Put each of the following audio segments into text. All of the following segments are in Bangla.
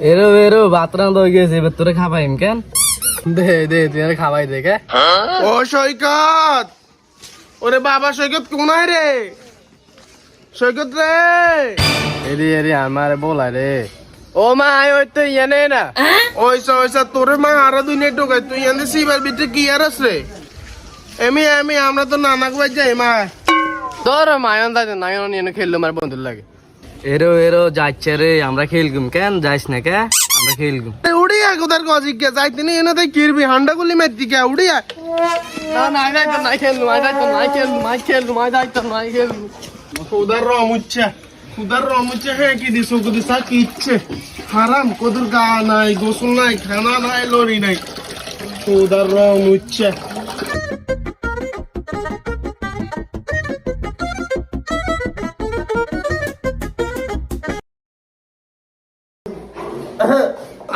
এরো এরো বাতরান হয়ে গেছে, এবার তোরে খাবাইম কেন? দে দে তুই আর খাবাই দেখে। ও সৈকত, ওরে বাবা সৈকত কোনায় রে? সৈকত রে, এরি এরি আমার বলা রে। ও মা ওই তো ইয়ানে না। ওইসা ওইসা তোরে মা আরো দুই নেট ঢোকায়, তুই এনে সিবার ভিতরে কি আর আছে রে? এমি এমি আমরা তো নানা গুয়াই যাই মা। তোর মায়ন দাই নায়ন এনে খেললো আমার বন্ধুর লাগে। এরো এরো যাচ্ছে রে, আমরা খেলগুম কেন? যাইস না কে? আমরা খেলগুম। উড়িয়া কোথার গজিক কে যাইতে নি এনে তাই কিরবি হান্ডা গুলি মারতি কে উড়িয়া। না না আই তো নাই খেললু, আই তো নাই খেললু, মাই খেললু, মাই যাই তো নাই খেললু। খুদার রম উচ্চা হ্যাঁ কি দিস কুদি সা কি ইচ্ছে হারাম কদুর গা নাই, গোসল নাই, খানা নাই, লরি নাই, খুদার রম উচ্চা।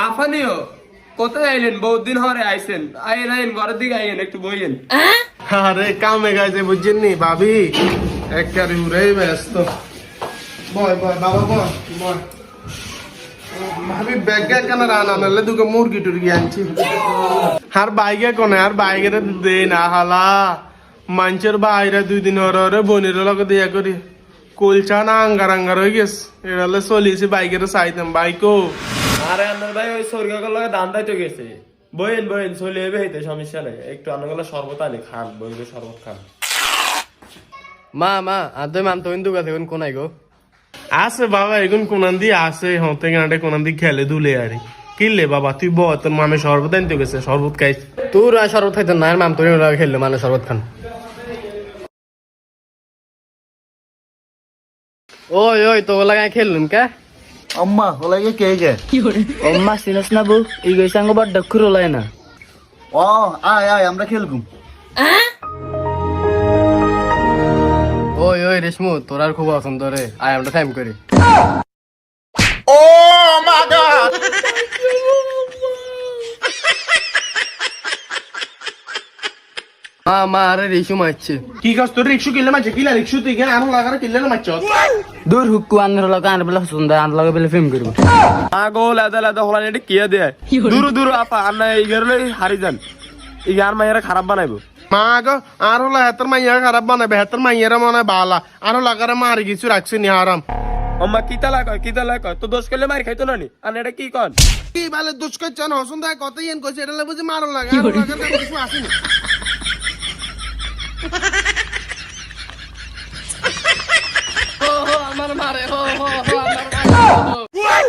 আফানিও কোথায় আইলেন? বহুত দিন হরে আইছেন। আইন আইন ঘরের দিকে আইন, একটু বইয়েন। আরে কামে গাইছে বুঝছেন নি ভাবি, একবারে উড়ে ব্যস্ত। বয় বয় বাবা বয় বয়। ভাবি ব্যাগে কেন রান্না নালে দুটো মুরগি টুরগি আনছি। আর বাইকে কোনে আর বাইকের দে না হালা মানুষের বাইরে 2 দিন হরে বনির লগে দিয়া করি কুলচা না আঙ্গার আঙ্গার হয়ে গেছে। এরালে চলিয়েছি বাইকের চাইতাম বাইকও। আরে আন্নার ভাই ওই সরকার লগে দান দাইতে গেছে। বইয়েন বইয়েন চলে এবে হইতে সমস্যা নাই। একটু আন্নাগুলো শরবত আনি খান, বইবে শরবত খান। মা মা আর তুই মান তো ইন্দু গাছে কোন আই গো? আছে বাবা এখন কোনান দিয়ে আছে হতে গানটা কোনান দিয়ে খেলে দুলে আরে কিনলে বাবা তুই বল তোর মামে শরবত আনতে গেছে, শরবত খাইছ তোর আর শরবত খাইতে না, মাম তোর খেললো মানে শরবত খান। ওই ওই তো লাগাই খেললুম কে? अम्मा ओलागे के गे अम्मा सिनस ना बु ई गइसांगो बड डखुर ओलाय ना ओ आय आय আমরা খেলগুম ওই ওই রেশমু তোর আর খুব পছন্দ রে, আয় আমরা টাইম করি। ও মাই গড মা মা আরে রেশু মারছে। কি কাজ তোর রিকশু কিলে মাঝে কিলা রিকশু তুই কেন আরো লাগারে কিলে না মারছ? দূর হুক্কু আনর লগা আন বলে সুন্দর আন লগা বলে ফিল্ম করব আগো লাদা লাদা হলান এটা কিয়া দেয়। দূর দূর আপা আন্না এই গেরলে হারি যান। এই গান মাইরা খারাপ বানাইবো। মা গো আর হলো হেতর মাইয়া খারাপ বানাবে, হেতর মাইয়ারা মনে বালা আর লাগারে মারি কিছু রাখছি নি হারাম। আম্মা কিতা লাগা তো দোষ করলে মার খাইতো না নি। আর এটা কি কন? কি বালে দুষ করছন হসুন দা কত ইয়েন কইছে এটা বুঝি মারো লাগা আর লাগারে কিছু আসেনি। ও আমার মারে, ও ও